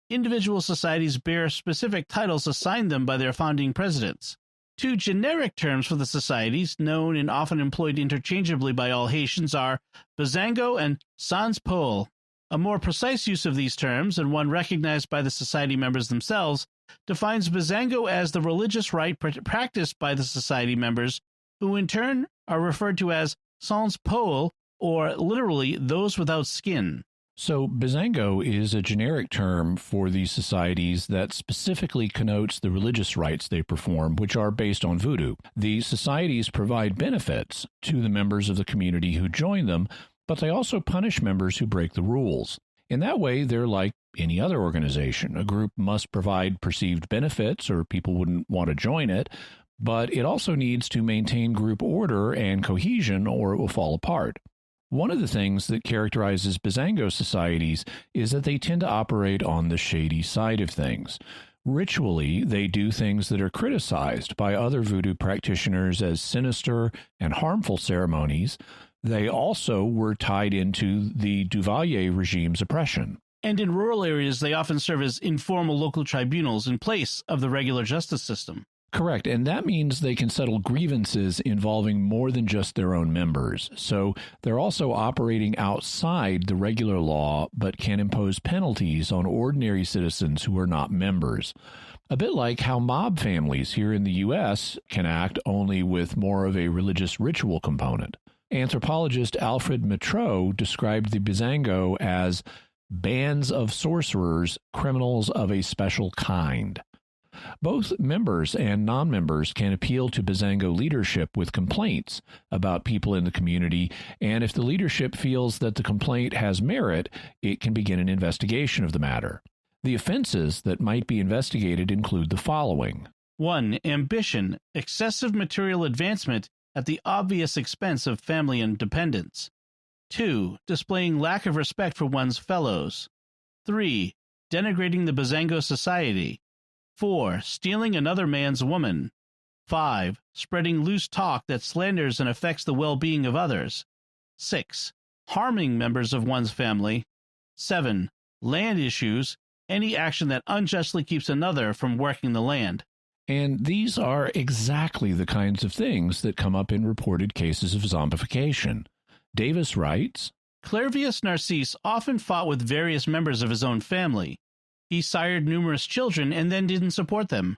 Individual societies bear specific titles assigned them by their founding presidents. Two generic terms for the societies, known and often employed interchangeably by all Haitians, are Bezango and Sans Pole. A more precise use of these terms, and one recognized by the society members themselves, defines Bezango as the religious rite practiced by the society members, who in turn are referred to as Sans Pole, or literally those without skin." So Bezango is a generic term for these societies that specifically connotes the religious rites they perform, which are based on voodoo. These societies provide benefits to the members of the community who join them, but they also punish members who break the rules. In that way, they're like any other organization. A group must provide perceived benefits or people wouldn't want to join it, but it also needs to maintain group order and cohesion or it will fall apart. One of the things that characterizes Bezango societies is that they tend to operate on the shady side of things. Ritually, they do things that are criticized by other voodoo practitioners as sinister and harmful ceremonies. They also were tied into the Duvalier regime's oppression. And in rural areas, they often serve as informal local tribunals in place of the regular justice system. Correct, and that means they can settle grievances involving more than just their own members. So they're also operating outside the regular law, but can impose penalties on ordinary citizens who are not members. A bit like how mob families here in the U.S. can act, only with more of a religious ritual component. Anthropologist Alfred Metreau described the Bizango as bands of sorcerers, criminals of a special kind. Both members and non-members can appeal to Bizango leadership with complaints about people in the community, and if the leadership feels that the complaint has merit, it can begin an investigation of the matter. The offenses that might be investigated include the following. 1. Ambition, excessive material advancement at the obvious expense of family and dependents. 2. Displaying lack of respect for one's fellows. 3. Denigrating the Bizango society. 4. Stealing another man's woman. 5. Spreading loose talk that slanders and affects the well-being of others. 6. Harming members of one's family. 7. Land issues, any action that unjustly keeps another from working the land. And these are exactly the kinds of things that come up in reported cases of zombification. Davis writes, Clervius Narcisse often fought with various members of his own family. He sired numerous children and then didn't support them.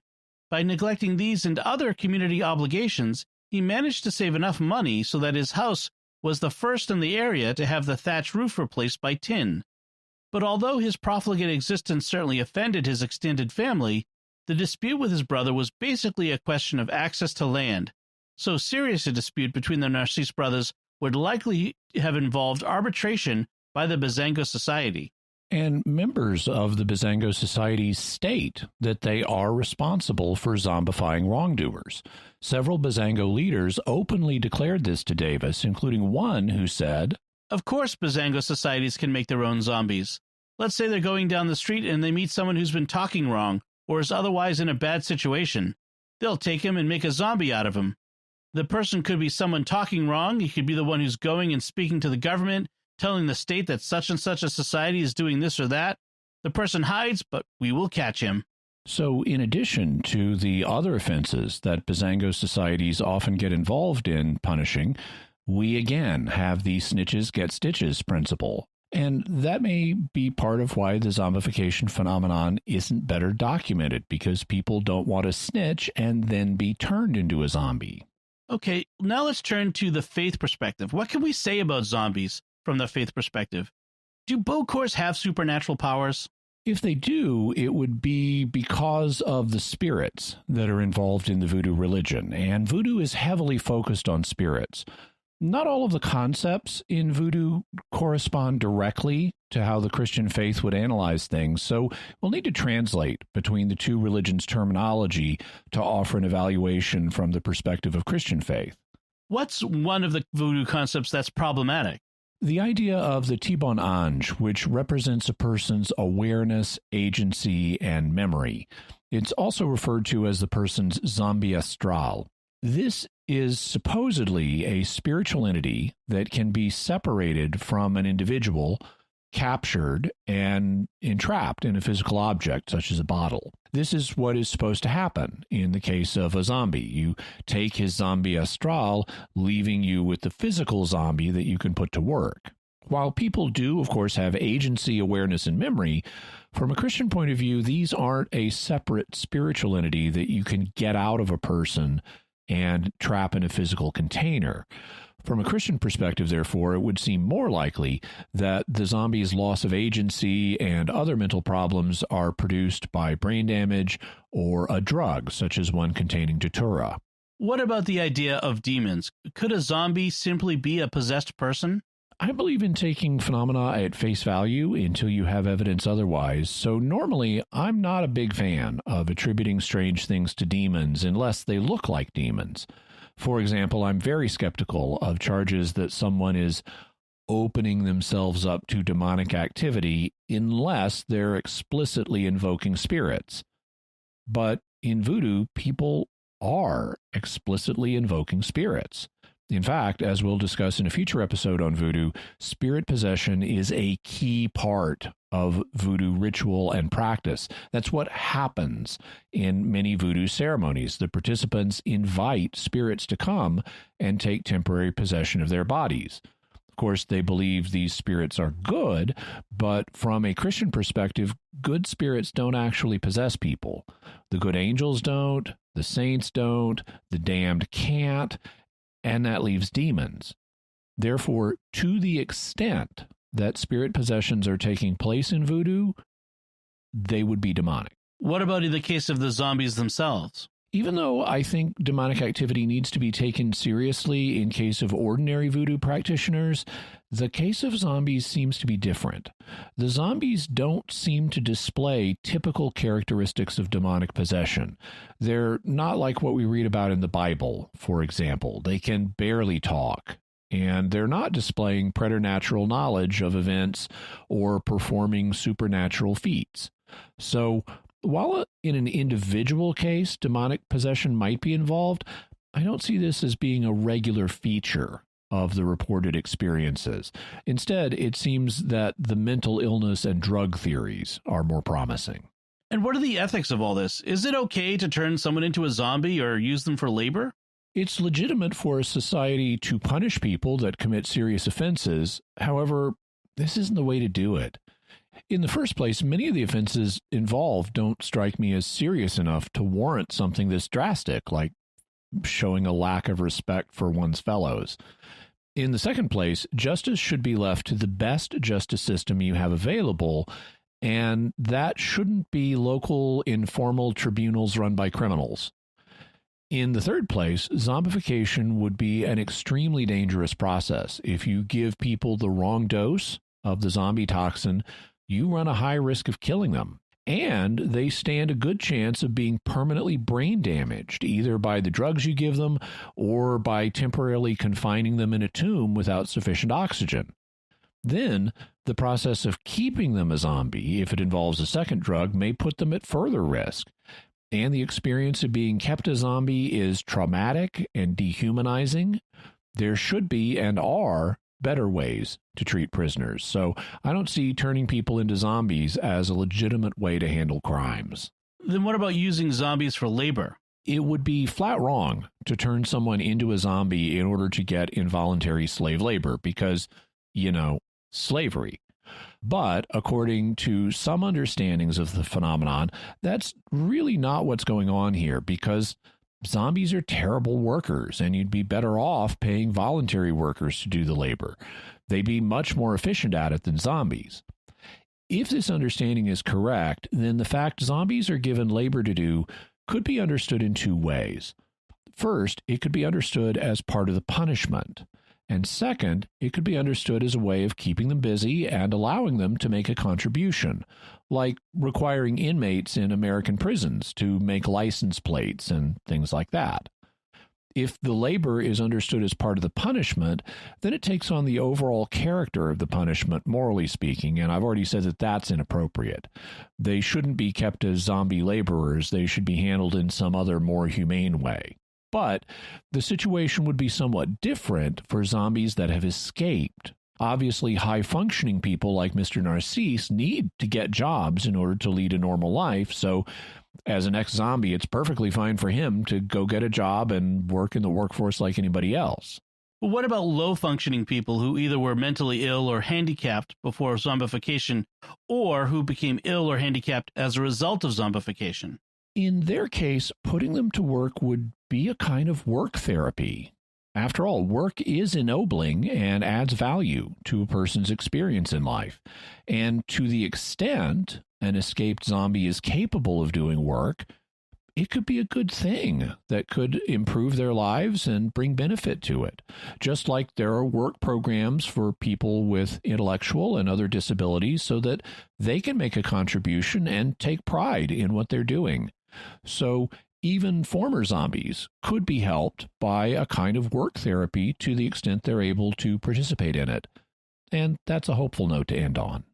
By neglecting these and other community obligations, he managed to save enough money so that his house was the first in the area to have the thatch roof replaced by tin. But although his profligate existence certainly offended his extended family, the dispute with his brother was basically a question of access to land. So serious a dispute between the Narcisse brothers would likely have involved arbitration by the Bizango Society. And members of the Bizango Society state that they are responsible for zombifying wrongdoers. Several Bizango leaders openly declared this to Davis, including one who said, Of course Bizango societies can make their own zombies. Let's say they're going down the street and they meet someone who's been talking wrong or is otherwise in a bad situation. They'll take him and make a zombie out of him. The person could be someone talking wrong. He could be the one who's going and speaking to the government, telling the state that such and such a society is doing this or that. The person hides, but we will catch him. So in addition to the other offenses that Bizango societies often get involved in punishing, we again have the snitches get stitches principle. And that may be part of why the zombification phenomenon isn't better documented, because people don't want to snitch and then be turned into a zombie. Okay, now let's turn to the faith perspective. What can we say about zombies from the faith perspective? Do Bokors have supernatural powers? If they do, it would be because of the spirits that are involved in the voodoo religion, and voodoo is heavily focused on spirits. Not all of the concepts in voodoo correspond directly to how the Christian faith would analyze things, so we'll need to translate between the two religions' terminology to offer an evaluation from the perspective of Christian faith. What's one of the voodoo concepts that's problematic? The idea of the Tibon Ange, which represents a person's awareness, agency, and memory. It's also referred to as the person's zombie astral. This is supposedly a spiritual entity that can be separated from an individual, captured, and entrapped in a physical object, such as a bottle. This is what is supposed to happen in the case of a zombie. You take his zombie astral, leaving you with the physical zombie that you can put to work. While people do, of course, have agency, awareness, and memory, from a Christian point of view, these aren't a separate spiritual entity that you can get out of a person and trap in a physical container. From a Christian perspective, therefore, it would seem more likely that the zombie's loss of agency and other mental problems are produced by brain damage or a drug, such as one containing datura. What about the idea of demons? Could a zombie simply be a possessed person? I believe in taking phenomena at face value until you have evidence otherwise, so normally I'm not a big fan of attributing strange things to demons unless they look like demons. For example, I'm very skeptical of charges that someone is opening themselves up to demonic activity unless they're explicitly invoking spirits. But in voodoo, people are explicitly invoking spirits. In fact, as we'll discuss in a future episode on voodoo, spirit possession is a key part of voodoo ritual and practice. That's what happens in many voodoo ceremonies. The participants invite spirits to come and take temporary possession of their bodies. Of course, they believe these spirits are good, but from a Christian perspective, good spirits don't actually possess people. The good angels don't, the saints don't, the damned can't, and that leaves demons. Therefore, to the extent that spirit possessions are taking place in voodoo, they would be demonic. What about in the case of the zombies themselves? Even though I think demonic activity needs to be taken seriously in case of ordinary voodoo practitioners, the case of zombies seems to be different. The zombies don't seem to display typical characteristics of demonic possession. They're not like what we read about in the Bible, for example. They can barely talk, and they're not displaying preternatural knowledge of events or performing supernatural feats. So, while in an individual case, demonic possession might be involved, I don't see this as being a regular feature of the reported experiences. Instead, it seems that the mental illness and drug theories are more promising. And what are the ethics of all this? Is it okay to turn someone into a zombie or use them for labor? It's legitimate for a society to punish people that commit serious offenses. However, this isn't the way to do it. In the first place, many of the offenses involved don't strike me as serious enough to warrant something this drastic, like showing a lack of respect for one's fellows. In the second place, justice should be left to the best justice system you have available, and that shouldn't be local informal tribunals run by criminals. In the third place, zombification would be an extremely dangerous process. If you give people the wrong dose of the zombie toxin, you run a high risk of killing them, and they stand a good chance of being permanently brain damaged, either by the drugs you give them or by temporarily confining them in a tomb without sufficient oxygen. Then, the process of keeping them a zombie, if it involves a second drug, may put them at further risk. And the experience of being kept a zombie is traumatic and dehumanizing. There should be and are better ways to treat prisoners. So I don't see turning people into zombies as a legitimate way to handle crimes. Then what about using zombies for labor? It would be flat wrong to turn someone into a zombie in order to get involuntary slave labor because, slavery. But according to some understandings of the phenomenon, that's really not what's going on here because zombies are terrible workers, and you'd be better off paying voluntary workers to do the labor. They'd be much more efficient at it than zombies. If this understanding is correct, then the fact zombies are given labor to do could be understood in two ways. First, it could be understood as part of the punishment. And second, it could be understood as a way of keeping them busy and allowing them to make a contribution, like requiring inmates in American prisons to make license plates and things like that. If the labor is understood as part of the punishment, then it takes on the overall character of the punishment, morally speaking, and I've already said that that's inappropriate. They shouldn't be kept as zombie laborers. They should be handled in some other more humane way. But the situation would be somewhat different for zombies that have escaped. Obviously, high-functioning people like Mr. Narcisse need to get jobs in order to lead a normal life, so as an ex-zombie, it's perfectly fine for him to go get a job and work in the workforce like anybody else. But what about low-functioning people who either were mentally ill or handicapped before zombification, or who became ill or handicapped as a result of zombification? In their case, putting them to work would be a kind of work therapy. After all, work is ennobling and adds value to a person's experience in life. And to the extent an escaped zombie is capable of doing work, it could be a good thing that could improve their lives and bring benefit to it. Just like there are work programs for people with intellectual and other disabilities so that they can make a contribution and take pride in what they're doing. So even former zombies could be helped by a kind of work therapy to the extent they're able to participate in it. And that's a hopeful note to end on.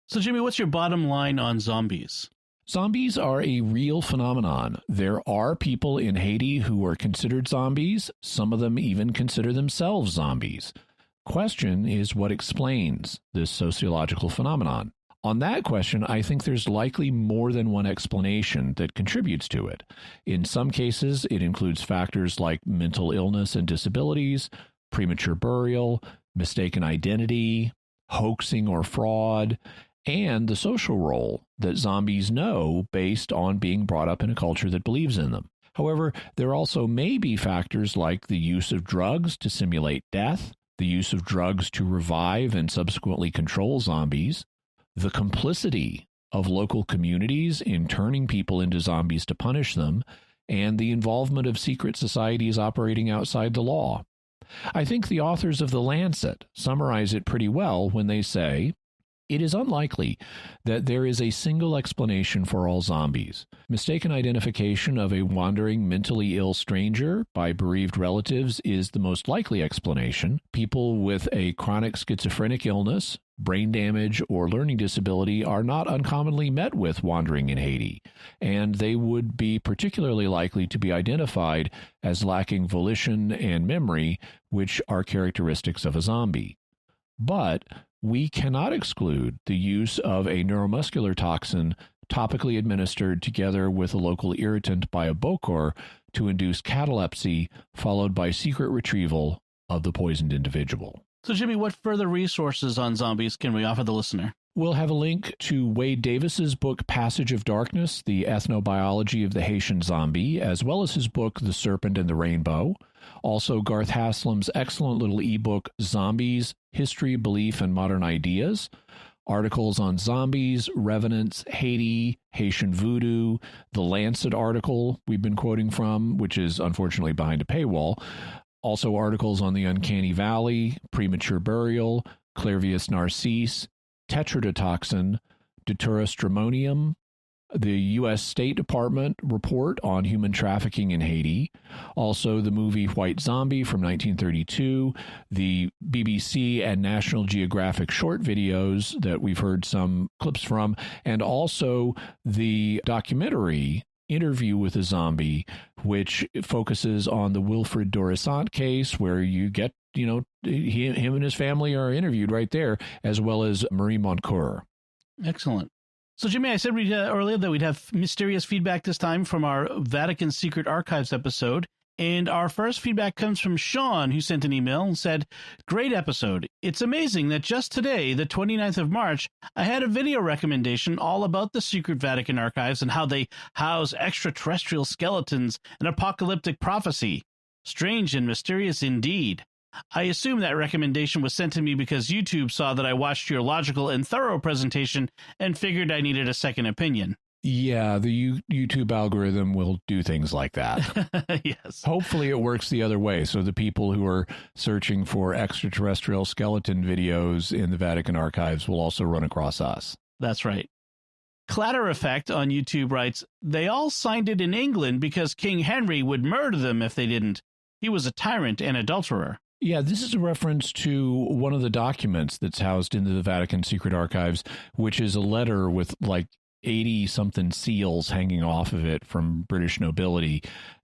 So, Jimmy, what's your bottom line on zombies? Zombies are a real phenomenon. There are people in Haiti who are considered zombies. Some of them even consider themselves zombies. Question is what explains this sociological phenomenon. On that question, I think there's likely more than one explanation that contributes to it. In some cases, it includes factors like mental illness and disabilities. premature burial, mistaken identity, hoaxing or fraud, and the social role that zombies know based on being brought up in a culture that believes in them. However, there also may be factors like the use of drugs to simulate death, the use of drugs to revive and subsequently control zombies, the complicity of local communities in turning people into zombies to punish them, and the involvement of secret societies operating outside the law. I think the authors of The Lancet summarize it pretty well when they say, "It is unlikely that there is a single explanation for all zombies. Mistaken identification of a wandering mentally ill stranger by bereaved relatives is the most likely explanation. People with a chronic schizophrenic illness, brain damage, or learning disability are not uncommonly met with wandering in Haiti, and they would be particularly likely to be identified as lacking volition and memory, which are characteristics of a zombie. But we cannot exclude the use of a neuromuscular toxin topically administered together with a local irritant by a bokor to induce catalepsy, followed by secret retrieval of the poisoned individual." So, Jimmy, what further resources on zombies can we offer the listener? We'll have a link to Wade Davis's book, Passage of Darkness, The Ethnobiology of the Haitian Zombie, as well as his book, The Serpent and the Rainbow. Also, Garth Haslam's excellent little ebook, Zombies, History, Belief, and Modern Ideas. Articles on zombies, revenants, Haiti, Haitian voodoo, the Lancet article we've been quoting from, which is unfortunately behind a paywall. Also articles on the Uncanny Valley, premature burial, Clairvius narcisse, tetrodotoxin, Datura stramonium, the U.S. State Department report on human trafficking in Haiti, also the movie White Zombie from 1932, the BBC and National Geographic short videos that we've heard some clips from, and also the documentary Interview with a Zombie, which focuses on the Wilfred Dorissant case, where you get, him and his family are interviewed right there, as well as Marie Moncoeur. Excellent. So, Jimmy, I said earlier that we'd have mysterious feedback this time from our Vatican Secret Archives episode. And our first feedback comes from Sean, who sent an email and said, "Great episode. It's amazing that just today, the 29th of March, I had a video recommendation all about the secret Vatican archives and how they house extraterrestrial skeletons and apocalyptic prophecy. Strange and mysterious indeed. I assume that recommendation was sent to me because YouTube saw that I watched your logical and thorough presentation and figured I needed a second opinion." Yeah, the YouTube algorithm will do things like that. Yes. Hopefully it works the other way, so the people who are searching for extraterrestrial skeleton videos in the Vatican archives will also run across us. That's right. Clatter Effect on YouTube writes, "They all signed it in England because King Henry would murder them if they didn't. He was a tyrant and adulterer." Yeah, this is a reference to one of the documents that's housed in the Vatican Secret Archives, which is a letter with like 80-something seals hanging off of it from British nobility,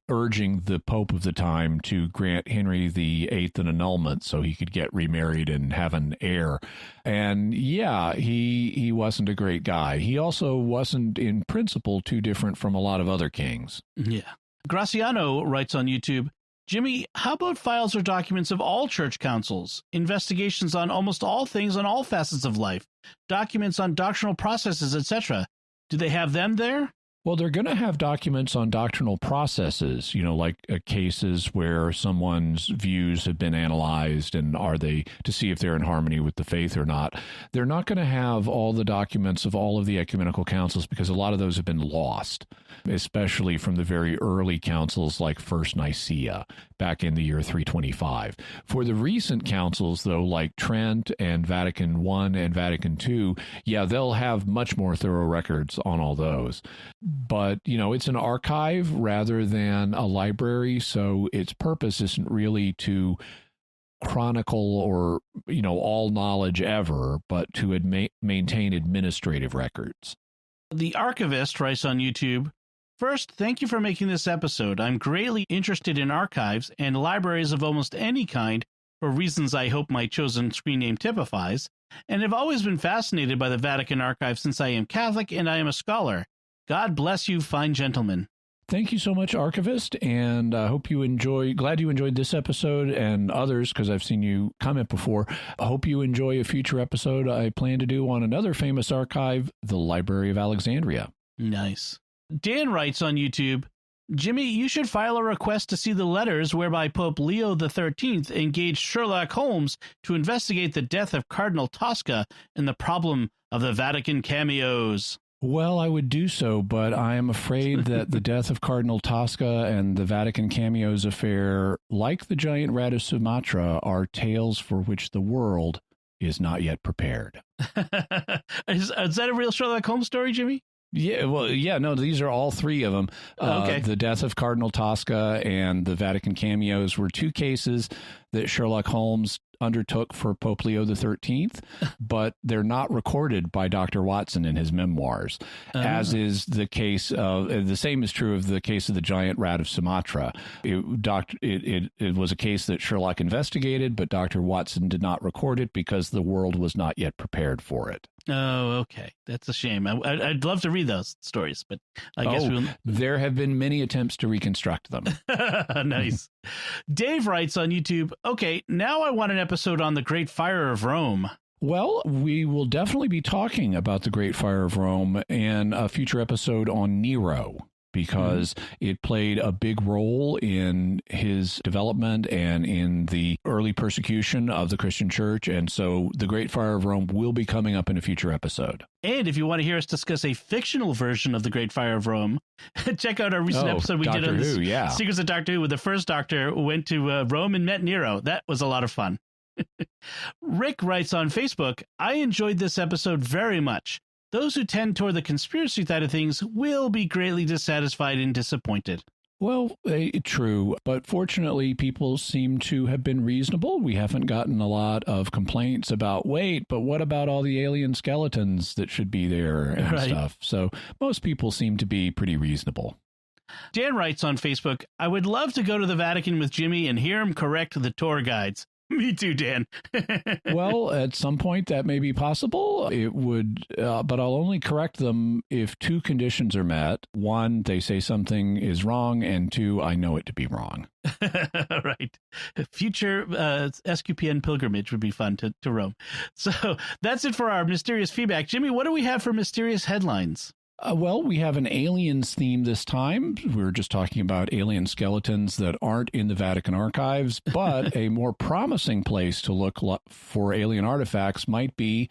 urging the Pope of the time to grant Henry VIII an annulment so he could get remarried and have an heir. And yeah, he wasn't a great guy. He also wasn't in principle too different from a lot of other kings. Yeah. Graciano writes on YouTube, "Jimmy, how about files or documents of all church councils, investigations on almost all things on all facets of life, documents on doctrinal processes, etc.? Do they have them there?" Well, they're going to have documents on doctrinal processes, like cases where someone's views have been analyzed and are they to see if they're in harmony with the faith or not. They're not going to have all the documents of all of the ecumenical councils because a lot of those have been lost, especially from the very early councils like First Nicaea back in the year 325. For the recent councils, though, like Trent and Vatican I and Vatican II, yeah, they'll have much more thorough records on all those. But, it's an archive rather than a library, so its purpose isn't really to chronicle or, all knowledge ever, but to maintain administrative records. The Archivist writes on YouTube, "First, thank you for making this episode. I'm greatly interested in archives and libraries of almost any kind, for reasons I hope my chosen screen name typifies, and have always been fascinated by the Vatican archives since I am Catholic and I am a scholar. God bless you, fine gentlemen." Thank you so much, Archivist, and I hope you glad you enjoyed this episode and others, because I've seen you comment before. I hope you enjoy a future episode I plan to do on another famous archive, the Library of Alexandria. Nice. Dan writes on YouTube, Jimmy, you should file a request to see the letters whereby Pope Leo XIII engaged Sherlock Holmes to investigate the death of Cardinal Tosca and the problem of the Vatican cameos. Well, I would do so, but I am afraid that the death of Cardinal Tosca and the Vatican cameos affair, like the giant rat of Sumatra, are tales for which the world is not yet prepared. Is that a real Sherlock Holmes story, Jimmy? Yeah, well, yeah, no, these are all three of them. Okay. The death of Cardinal Tosca and the Vatican cameos were two cases that Sherlock Holmes undertook for Pope Leo XIII, but they're not recorded by Dr. Watson in his memoirs, as is the case of, the same is true of the case of the giant rat of Sumatra. It was a case that Sherlock investigated, but Dr. Watson did not record it because the world was not yet prepared for it. Oh, okay. That's a shame. I'd love to read those stories, but I guess there have been many attempts to reconstruct them. Nice. Dave writes on YouTube, okay, now I want an episode on the Great Fire of Rome. Well, we will definitely be talking about the Great Fire of Rome and a future episode on Nero, because it played a big role in his development and in the early persecution of the Christian church. And so the Great Fire of Rome will be coming up in a future episode. And if you want to hear us discuss a fictional version of the Great Fire of Rome, check out our recent episode we did on the Secrets of Doctor Who, where the first Doctor went to Rome and met Nero. That was a lot of fun. Rick writes on Facebook, I enjoyed this episode very much. Those who tend toward the conspiracy side of things will be greatly dissatisfied and disappointed. Well, true, but fortunately, people seem to have been reasonable. We haven't gotten a lot of complaints about, wait, but what about all the alien skeletons that should be there and stuff? So most people seem to be pretty reasonable. Dan writes on Facebook, I would love to go to the Vatican with Jimmy and hear him correct the tour guides. Me too, Dan. Well, at some point that may be possible. It would, but I'll only correct them if two conditions are met. One, they say something is wrong, and two, I know it to be wrong. Right. Future SQPN pilgrimage would be fun to Rome. So that's it for our mysterious feedback. Jimmy, what do we have for mysterious headlines? Well, we have an aliens theme this time. We were just talking about alien skeletons that aren't in the Vatican archives, but a more promising place to look for alien artifacts might be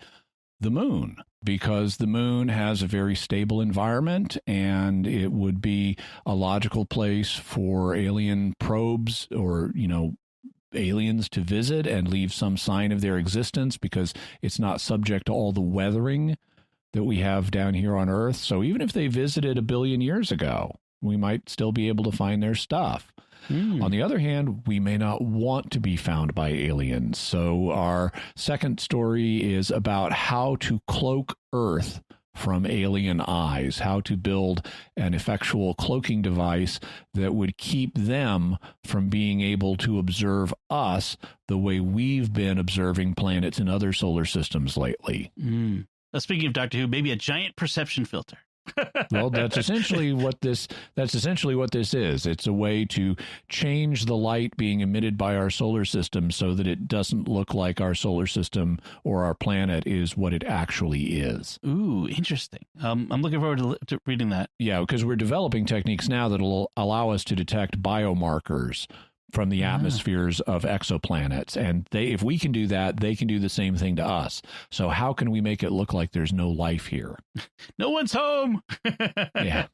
the moon, because the moon has a very stable environment, and it would be a logical place for alien probes or, aliens to visit and leave some sign of their existence, because it's not subject to all the weathering that we have down here on Earth. So even if they visited 1 billion years ago, we might still be able to find their stuff. On the other hand, we may not want to be found by aliens. So our second story is about how to cloak Earth from alien eyes, how to build an effectual cloaking device that would keep them from being able to observe us the way we've been observing planets in other solar systems lately. Speaking of Doctor Who, maybe a giant perception filter. Well, that's essentially what this is. It's a way to change the light being emitted by our solar system so that it doesn't look like our solar system or our planet is what it actually is. Ooh, interesting. I'm looking forward to reading that. Yeah, because we're developing techniques now that will allow us to detect biomarkers from the atmospheres of exoplanets. And if we can do that, they can do the same thing to us. So how can we make it look like there's no life here? No one's home. Yeah.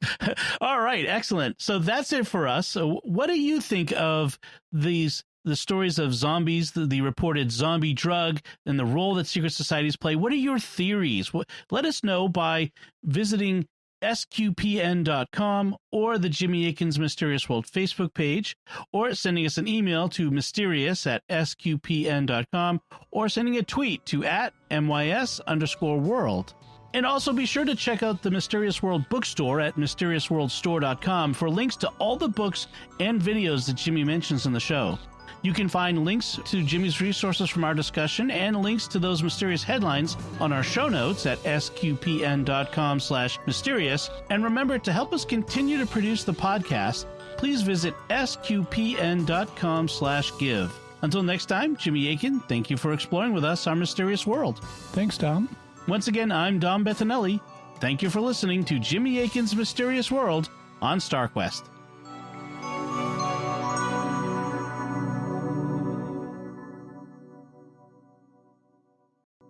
All right. Excellent. So that's it for us. So what do you think of the stories of zombies, the reported zombie drug, and the role that secret societies play? What are your theories? Let us know by visiting sqpn.com or the Jimmy Akin's Mysterious World Facebook page, or sending us an email to mysterious@sqpn.com, or sending a tweet to @mys_world. And also be sure to check out the Mysterious World bookstore at mysteriousworldstore.com for links to all the books and videos that Jimmy mentions in the show. You can find links to Jimmy's resources from our discussion and links to those mysterious headlines on our show notes at sqpn.com/mysterious. And remember, to help us continue to produce the podcast, please visit sqpn.com/give. Until next time, Jimmy Akin, thank you for exploring with us our mysterious world. Thanks, Dom. Once again, I'm Dom Bettinelli. Thank you for listening to Jimmy Akin's Mysterious World on StarQuest.